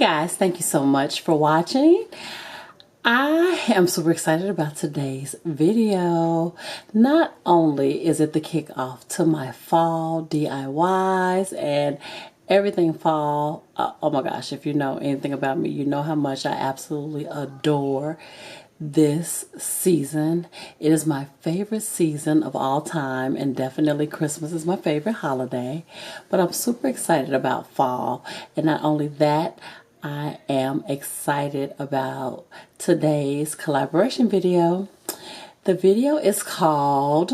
guys, thank you so much for watching. I am super excited about today's video. Not only is it the kickoff to my fall DIYs and everything fall. Oh my gosh, if you know anything about me, you know how much I absolutely adore this season. It is my favorite season of all time, and definitely Christmas is my favorite holiday. But I'm super excited about fall, and not only that, I am excited about today's collaboration video. The video is called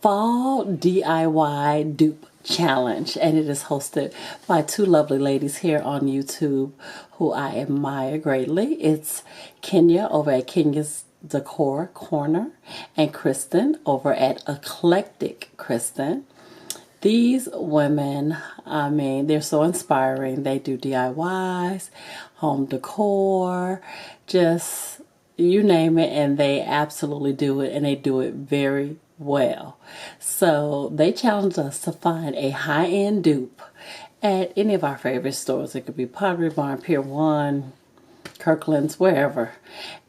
Fall DIY Dupe Challenge, and it is hosted by two lovely ladies here on YouTube who I admire greatly. It's Kenya over at Kenya's Decor Corner and Kristen over at Eclectic Kristen. These women, I mean, they're so inspiring. They do DIYs, home decor, just you name it, and they absolutely do it, and they do it very well. So they challenged us to find a high-end dupe at any of our favorite stores. It could be Pottery Barn, Pier 1, Kirkland's, wherever,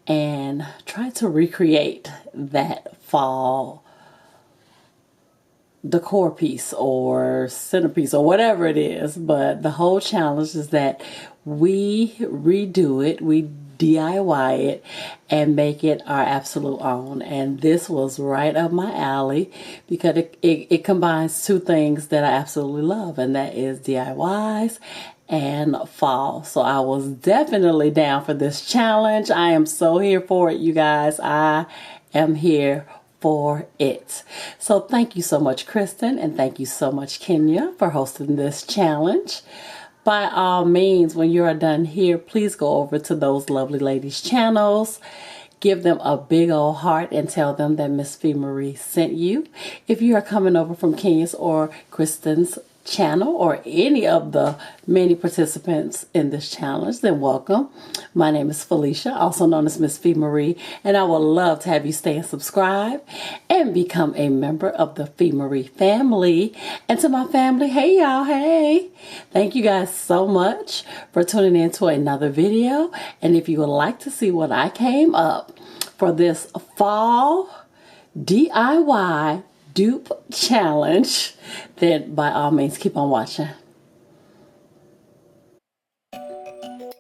and try to recreate that fall decor piece or centerpiece or whatever it is. But the whole challenge is that we redo it, we DIY it, and make it our absolute own. And this was right up my alley because it combines two things that I absolutely love, and that is DIYs and fall. So I was definitely down for this challenge. I am so here for it, you guys. I am here for it. So thank you so much, Kristen, and thank you so much, Kenya, for hosting this challenge. By all means, when you are done here, please go over to those lovely ladies' channels. Give them a big old heart and tell them that MissFeMarie sent you. If you are coming over from Kenya's or Kristen's channel or any of the many participants in this challenge, then welcome. My name is Felicia, also known as MissFeMarie, and I would love to have you stay and subscribe and become a member of the FeMarie family. And to my family, hey y'all, hey. Thank you guys so much for tuning in to another video. And if you would like to see what I came up for this fall DIY dupe challenge, then by all means keep on watching.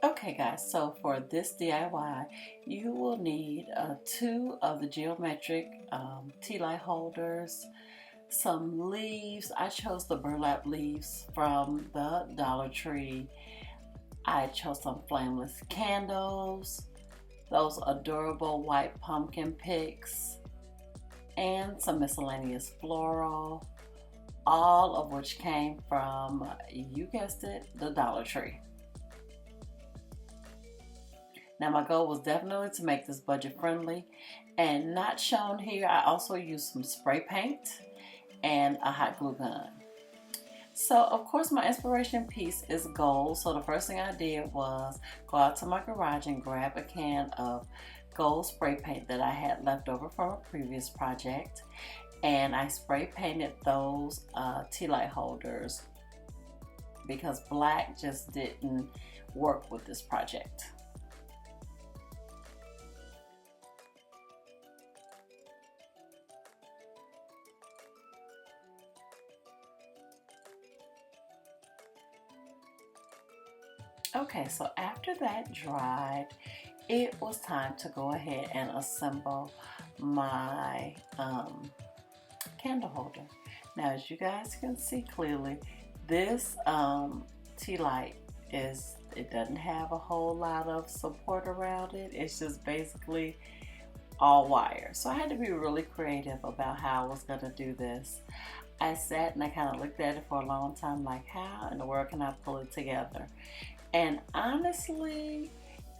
Okay guys, so for this DIY you will need 2 of the geometric tea light holders, some leaves. I chose the burlap leaves from the Dollar Tree. I chose some flameless candles, those adorable white pumpkin picks, and some miscellaneous floral, all of which came from, you guessed it, the Dollar Tree. Now my goal was definitely to make this budget friendly, and not shown here, I also used some spray paint and a hot glue gun. So of course my inspiration piece is gold, so the first thing I did was go out to my garage and grab a can of gold spray paint that I had left over from a previous project, and I spray painted those tea light holders because black just didn't work with this project. Okay, so after that dried, it was time to go ahead and assemble my candle holder. Now, as you guys can see clearly, this tea light it doesn't have a whole lot of support around it. It's just basically all wire. So I had to be really creative about how I was going to do this. I sat and I kind of looked at it for a long time, like how in the world can I pull it together? And honestly,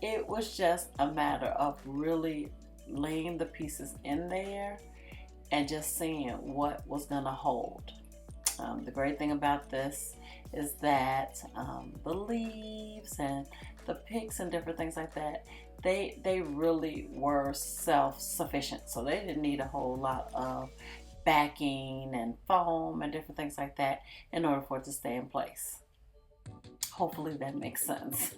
it was just a matter of really laying the pieces in there and just seeing what was gonna hold. The great thing about this is that the leaves and the picks and different things like that, they really were self-sufficient. So they didn't need a whole lot of backing and foam and different things like that in order for it to stay in place. Hopefully that makes sense.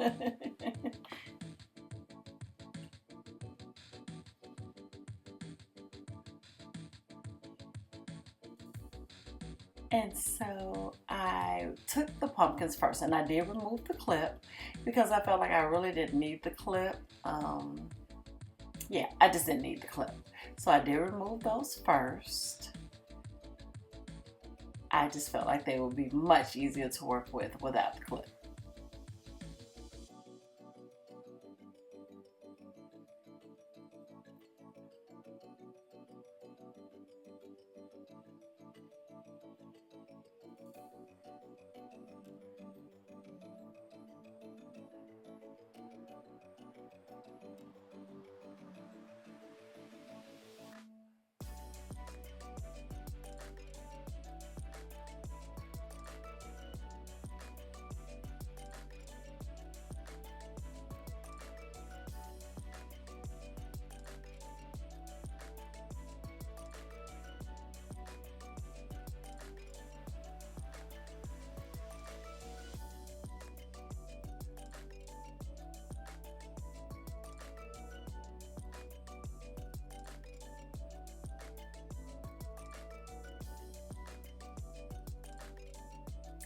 And so I took the pumpkins first, and I did remove the clip because I felt like I really didn't need the clip. Yeah, I just didn't need the clip. So I did remove those first. I just felt like they would be much easier to work with without the clip.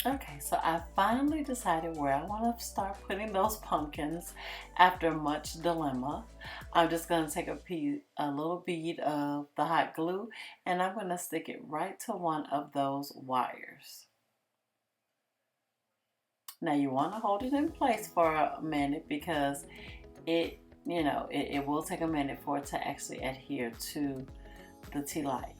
Okay, so I finally decided where I want to start putting those pumpkins after much dilemma. I'm just going to take a little bead of the hot glue, and I'm going to stick it right to one of those wires. Now you want to hold it in place for a minute because it will take a minute for it to actually adhere to the tea light.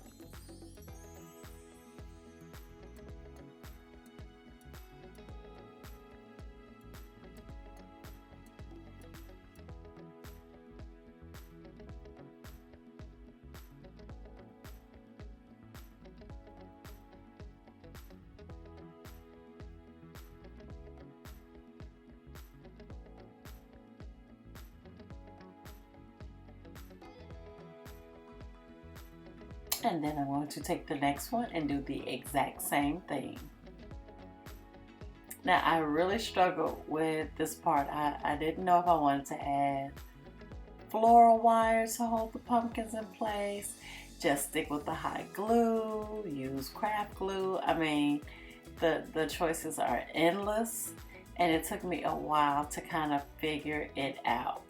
And then I'm going to take the next one and do the exact same thing. Now I really struggled with this part. I didn't know if I wanted to add floral wire to hold the pumpkins in place, just stick with the hot glue, use craft glue. I mean, the choices are endless, and it took me a while to kind of figure it out.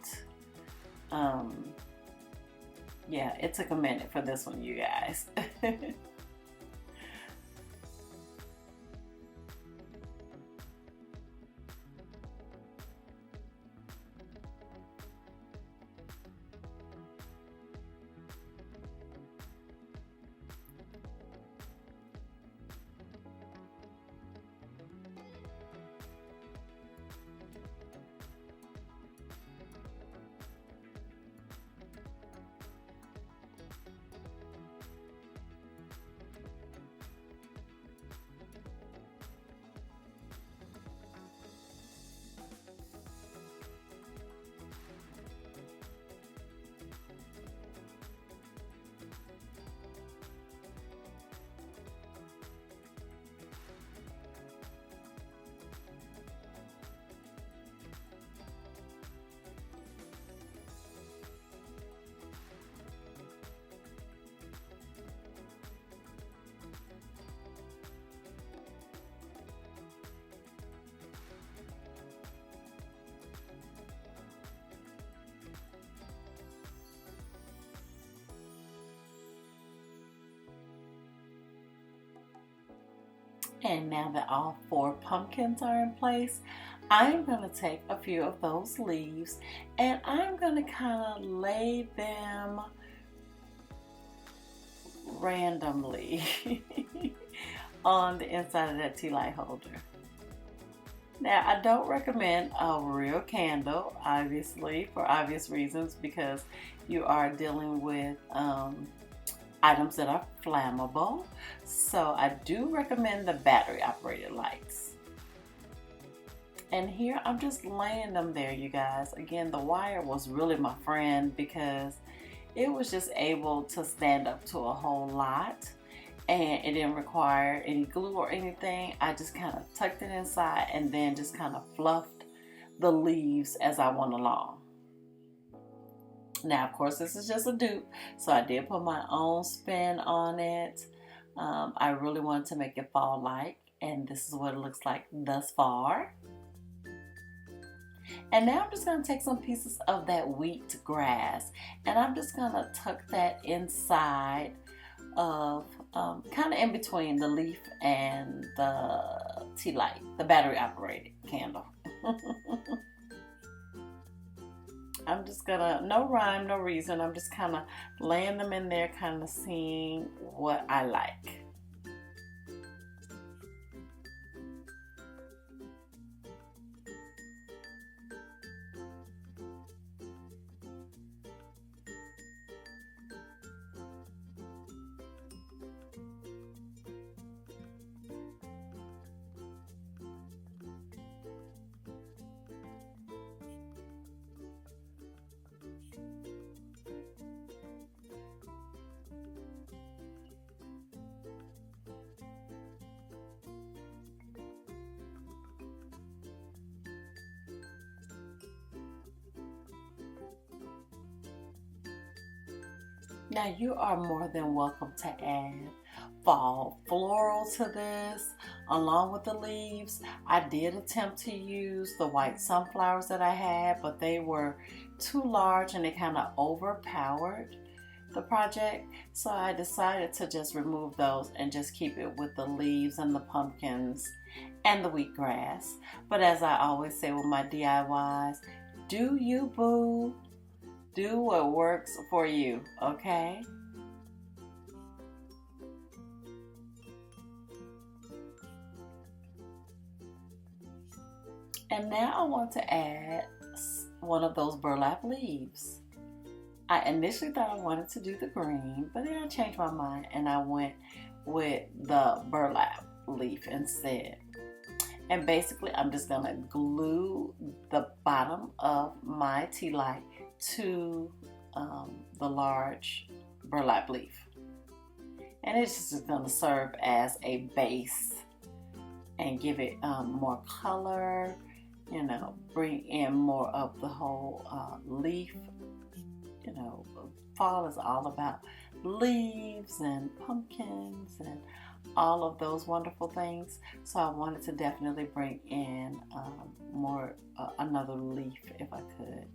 Yeah, it took a minute for this one, you guys. And now that all 4 pumpkins are in place, I'm going to take a few of those leaves and I'm going to kind of lay them randomly on the inside of that tea light holder. Now, I don't recommend a real candle, obviously, for obvious reasons, because you are dealing with items that are flammable. So I do recommend the battery operated lights. And here I'm just laying them there, you guys. Again, the wire was really my friend because it was just able to stand up to a whole lot. and it didn't require any glue or anything. I just kind of tucked it inside and then just kind of fluffed the leaves as I went along. Now, of course, this is just a dupe, so I did put my own spin on it. I really wanted to make it fall-like, and this is what it looks like thus far. And now I'm just going to take some pieces of that wheat grass, and I'm just going to tuck that inside of, kind of in between the leaf and the tea light, the battery operated candle. I'm just gonna, no rhyme, no reason, I'm just kind of laying them in there, kind of seeing what I like. Now you are more than welcome to add fall floral to this along with the leaves. I did attempt to use the white sunflowers that I had, but they were too large and they kind of overpowered the project. So I decided to just remove those and just keep it with the leaves and the pumpkins and the wheatgrass. But as I always say with my DIYs, do you, boo? Do what works for you, okay? And now I want to add one of those burlap leaves. I initially thought I wanted to do the green, but then I changed my mind and I went with the burlap leaf instead. And basically I'm just gonna glue the bottom of my tea light to the large burlap leaf, and it's just going to serve as a base and give it more color, you know, bring in more of the whole leaf. You know, fall is all about leaves and pumpkins and all of those wonderful things, so I wanted to definitely bring in more another leaf if I could.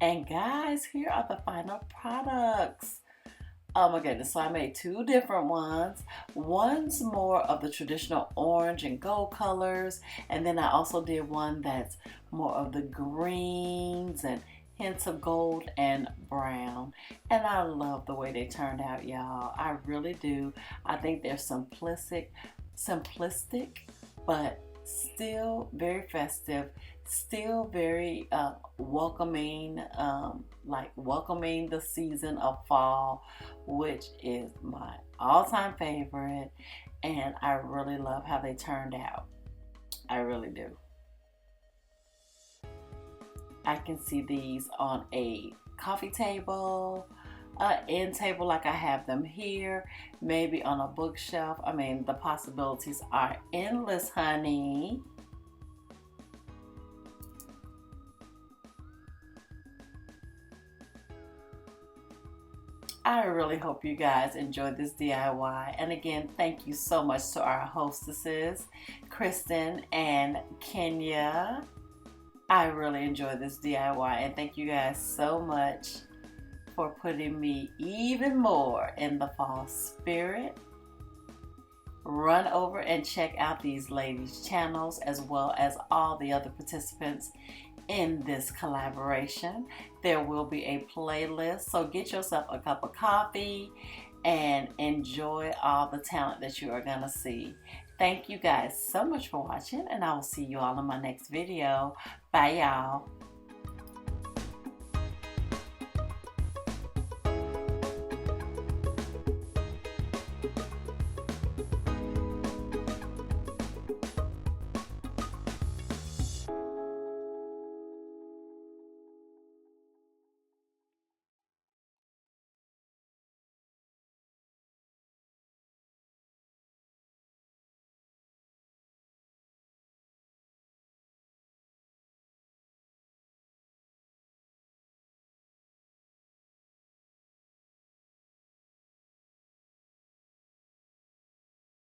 And guys, here are the final products. Oh my goodness, so I made two different ones. One's more of the traditional orange and gold colors, and then I also did one that's more of the greens and hints of gold and brown. And I love the way they turned out, y'all. I really do. I think they're simplistic, but still very festive, still very welcoming, like welcoming the season of fall, which is my all-time favorite, and I really love how they turned out. I really do. I can see these on a coffee table, end table like I have them here, maybe on a bookshelf. I mean, the possibilities are endless, honey. I really hope you guys enjoyed this DIY. And again, thank you so much to our hostesses, Kristen and Kenya. I really enjoyed this DIY, and thank you guys so much for putting me even more in the fall spirit. Run over and check out these ladies' channels as well as all the other participants in this collaboration. There will be a playlist, so get yourself a cup of coffee and enjoy all the talent that you are going to see. Thank you guys so much for watching, and I will see you all in my next video. Bye, y'all.